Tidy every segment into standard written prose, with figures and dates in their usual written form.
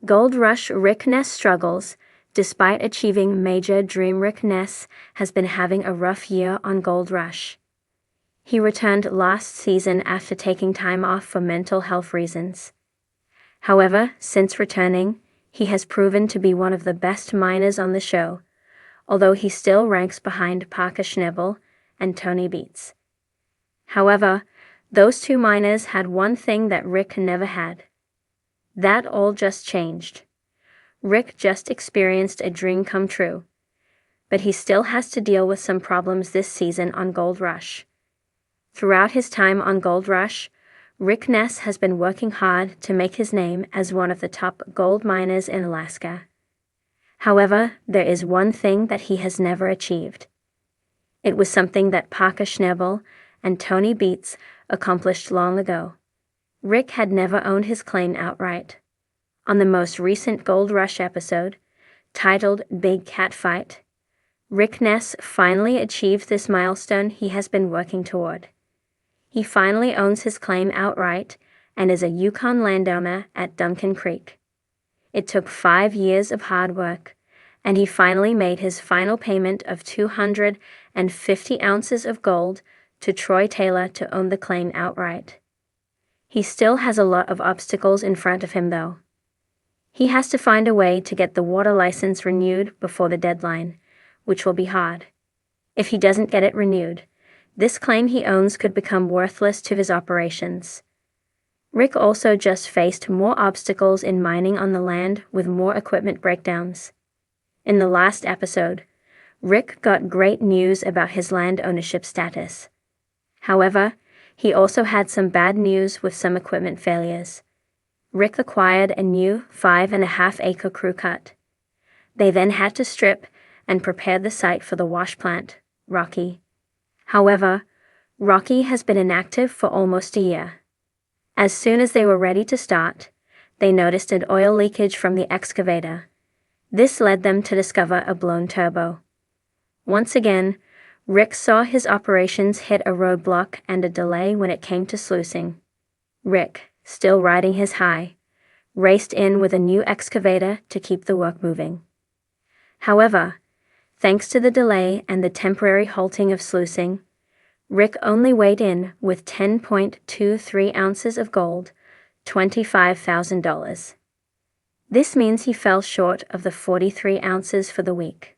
Gold Rush Rick Ness struggles. Despite achieving major dream, Rick Ness has been having a rough year on Gold Rush. He returned last season after taking time off for mental health reasons. However, since returning, he has proven to be one of the best miners on the show, although he still ranks behind Parker Schnebel and Tony Beats. However, those two miners had one thing that Rick never had. That all just changed. Rick just experienced a dream come true, but he still has to deal with some problems this season on Gold Rush. Throughout his time on Gold Rush, Rick Ness has been working hard to make his name as one of the top gold miners in Alaska. However, there is one thing that he has never achieved. It was something that Parker Schnebel and Tony Beats accomplished long ago. Rick had never owned his claim outright. On the most recent Gold Rush episode, titled Big Cat Fight, Rick Ness finally achieved this milestone he has been working toward. He finally owns his claim outright and is a Yukon landowner at Duncan Creek. It took 5 years of hard work, and he finally made his final payment of 250 ounces of gold to Troy Taylor to own the claim outright. He still has a lot of obstacles in front of him though. He has to find a way to get the water license renewed before the deadline, which will be hard. If he doesn't get it renewed, this claim he owns could become worthless to his operations. Rick also just faced more obstacles in mining on the land with more equipment breakdowns. In the last episode, Rick got great news about his land ownership status. However, he also had some bad news with some equipment failures. Rick acquired a new 5.5-acre crew cut. They then had to strip and prepare the site for the wash plant, Rocky. However, Rocky has been inactive for almost a year. As soon as they were ready to start, they noticed an oil leakage from the excavator. This led them to discover a blown turbo. Once again, Rick saw his operations hit a roadblock and a delay when it came to sluicing. Rick, still riding his high, raced in with a new excavator to keep the work moving. However, thanks to the delay and the temporary halting of sluicing, Rick only weighed in with 10.23 ounces of gold, $25,000. This means he fell short of the 43 ounces for the week.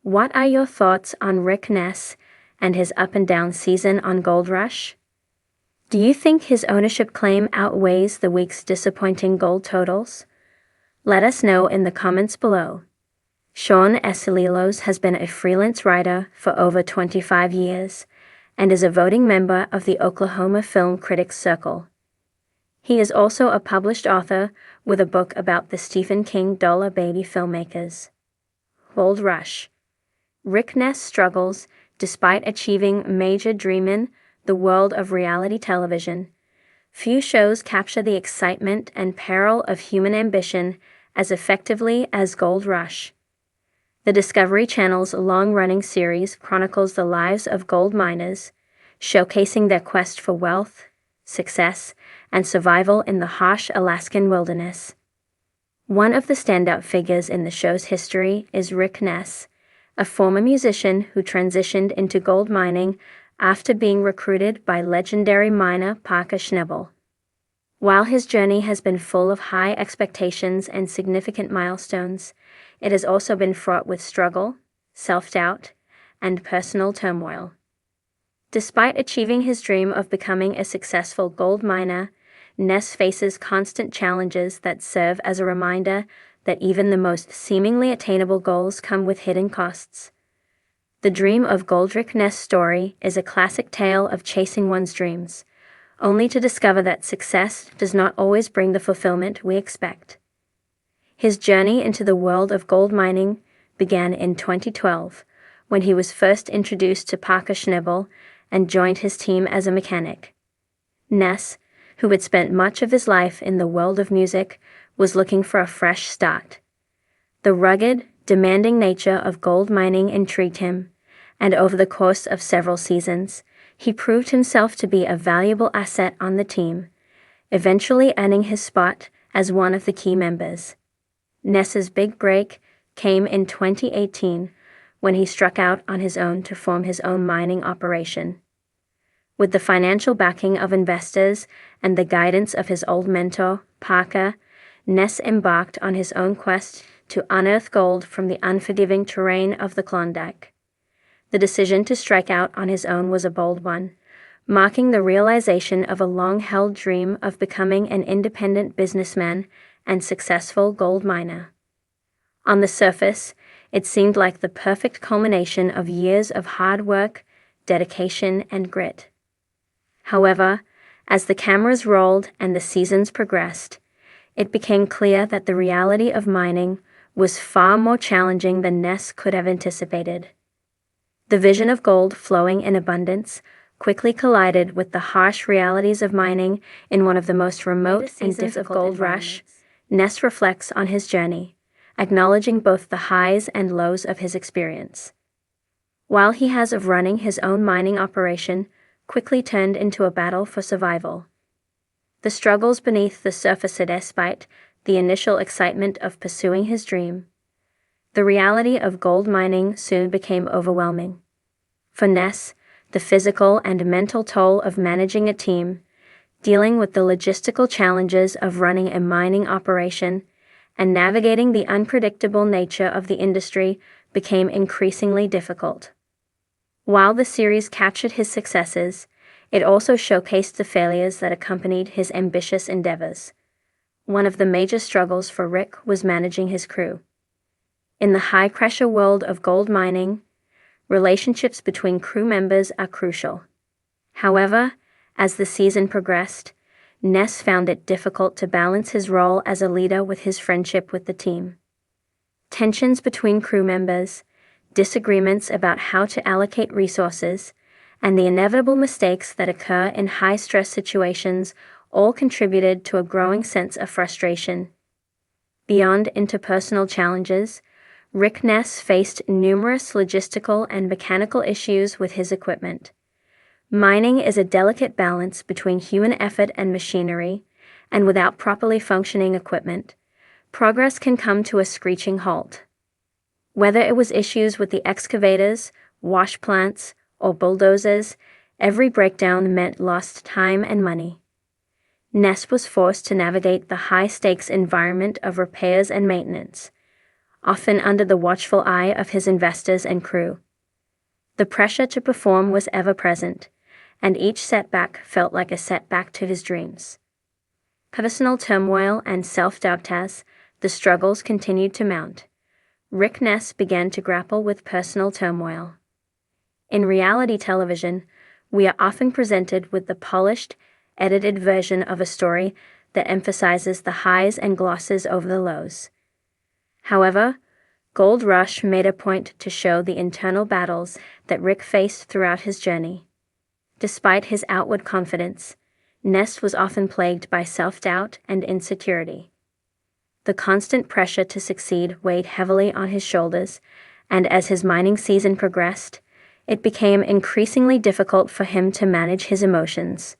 What are your thoughts on Rick Ness and his up-and-down season on Gold Rush? Do you think his ownership claim outweighs the week's disappointing gold totals? Let us know in the comments below. Sean Esalilos has been a freelance writer for over 25 years and is a voting member of the Oklahoma Film Critics Circle. He is also a published author with a book about the Stephen King Dollar Baby filmmakers. Gold Rush. Rick Ness struggles despite achieving major dream in the world of reality television. Few shows capture the excitement and peril of human ambition as effectively as Gold Rush. The Discovery Channel's long-running series chronicles the lives of gold miners, showcasing their quest for wealth, success, and survival in the harsh Alaskan wilderness. One of the standout figures in the show's history is Rick Ness, a former musician who transitioned into gold mining after being recruited by legendary miner Parker Schnebel. While his journey has been full of high expectations and significant milestones, it has also been fraught with struggle, self-doubt, and personal turmoil. Despite achieving his dream of becoming a successful gold miner, Ness faces constant challenges that serve as a reminder that even the most seemingly attainable goals come with hidden costs. The Dream of Gold. Rick Ness' story is a classic tale of chasing one's dreams, only to discover that success does not always bring the fulfillment we expect. His journey into the world of gold mining began in 2012, when he was first introduced to Parker Schnebel and joined his team as a mechanic. Ness, who had spent much of his life in the world of music, was looking for a fresh start. The rugged, demanding nature of gold mining intrigued him, and over the course of several seasons, he proved himself to be a valuable asset on the team, eventually earning his spot as one of the key members. Ness's big break came in 2018 when he struck out on his own to form his own mining operation. With the financial backing of investors and the guidance of his old mentor, Parker, Ness embarked on his own quest to unearth gold from the unforgiving terrain of the Klondike. The decision to strike out on his own was a bold one, marking the realization of a long-held dream of becoming an independent businessman and successful gold miner. On the surface, it seemed like the perfect culmination of years of hard work, dedication, and grit. However, as the cameras rolled and the seasons progressed, it became clear that the reality of mining was far more challenging than Ness could have anticipated. The vision of gold flowing in abundance quickly collided with the harsh realities of mining in one of the most remote and difficult gold rush. Ness reflects on his journey, acknowledging both the highs and lows of his experience. While he has of running his own mining operation quickly turned into a battle for survival. The struggles beneath the surface despite the initial excitement of pursuing his dream. The reality of gold mining soon became overwhelming. For Ness, the physical and mental toll of managing a team, dealing with the logistical challenges of running a mining operation, and navigating the unpredictable nature of the industry became increasingly difficult. While the series captured his successes, it also showcased the failures that accompanied his ambitious endeavors. One of the major struggles for Rick was managing his crew. In the high-pressure world of gold mining, relationships between crew members are crucial. However, as the season progressed, Ness found it difficult to balance his role as a leader with his friendship with the team. Tensions between crew members, disagreements about how to allocate resources, and the inevitable mistakes that occur in high-stress situations all contributed to a growing sense of frustration. Beyond interpersonal challenges, Rick Ness faced numerous logistical and mechanical issues with his equipment. Mining is a delicate balance between human effort and machinery, and without properly functioning equipment, progress can come to a screeching halt. Whether it was issues with the excavators, wash plants, or bulldozers, every breakdown meant lost time and money. Ness was forced to navigate the high-stakes environment of repairs and maintenance, often under the watchful eye of his investors and crew. The pressure to perform was ever present, and each setback felt like a setback to his dreams. Personal turmoil and self-doubt as the struggles continued to mount. Rick Ness began to grapple with personal turmoil. In reality television, we are often presented with the polished, edited version of a story that emphasizes the highs and glosses over the lows. However, Gold Rush made a point to show the internal battles that Rick faced throughout his journey. Despite his outward confidence, Ness was often plagued by self-doubt and insecurity. The constant pressure to succeed weighed heavily on his shoulders, and as his mining season progressed, it became increasingly difficult for him to manage his emotions.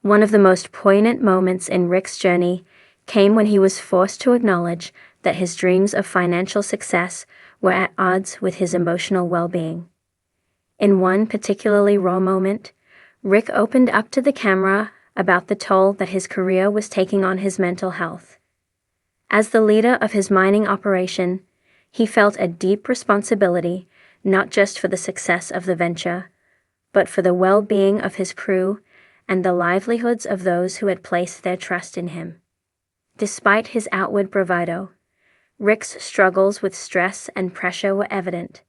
One of the most poignant moments in Rick's journey came when he was forced to acknowledge that his dreams of financial success were at odds with his emotional well-being. In one particularly raw moment, Rick opened up to the camera about the toll that his career was taking on his mental health. As the leader of his mining operation, he felt a deep responsibility not just for the success of the venture, but for the well-being of his crew and the livelihoods of those who had placed their trust in him. Despite his outward bravado, Rick's struggles with stress and pressure were evident.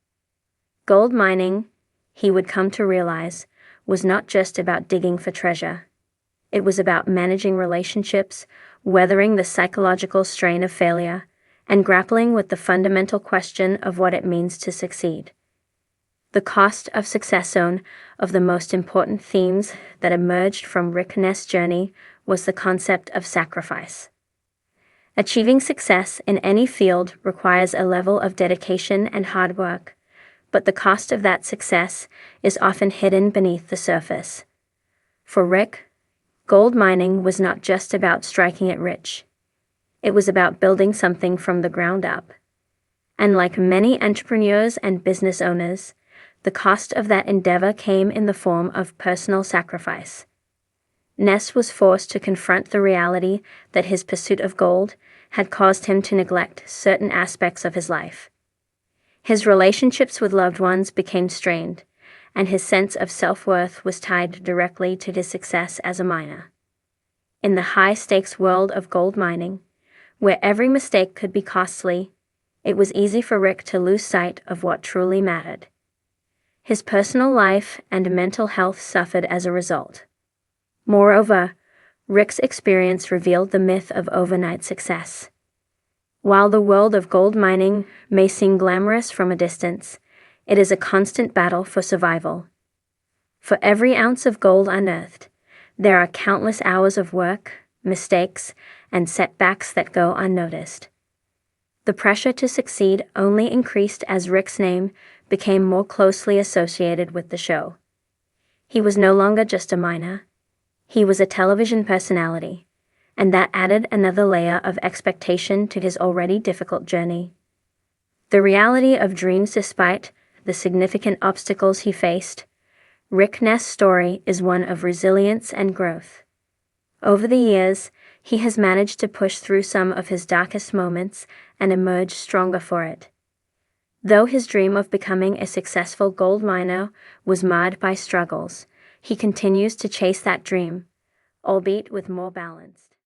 Gold mining, he would come to realize, was not just about digging for treasure. It was about managing relationships, weathering the psychological strain of failure, and grappling with the fundamental question of what it means to succeed. The cost of success zone of the most important themes that emerged from Rick Ness' journey was the concept of sacrifice. Achieving success in any field requires a level of dedication and hard work, but the cost of that success is often hidden beneath the surface. For Rick, gold mining was not just about striking it rich. It was about building something from the ground up. And like many entrepreneurs and business owners, the cost of that endeavor came in the form of personal sacrifice. Ness was forced to confront the reality that his pursuit of gold had caused him to neglect certain aspects of his life. His relationships with loved ones became strained, and his sense of self-worth was tied directly to his success as a miner. In the high-stakes world of gold mining, where every mistake could be costly, it was easy for Rick to lose sight of what truly mattered. His personal life and mental health suffered as a result. Moreover, Rick's experience revealed the myth of overnight success. While the world of gold mining may seem glamorous from a distance, it is a constant battle for survival. For every ounce of gold unearthed, there are countless hours of work, mistakes, and setbacks that go unnoticed. The pressure to succeed only increased as Rick's name became more closely associated with the show. He was no longer just a miner. He was a television personality, and that added another layer of expectation to his already difficult journey. The reality of dreams despite the significant obstacles he faced, Rick Ness' story is one of resilience and growth. Over the years, he has managed to push through some of his darkest moments and emerge stronger for it. Though his dream of becoming a successful gold miner was marred by struggles, he continues to chase that dream, albeit with more balance.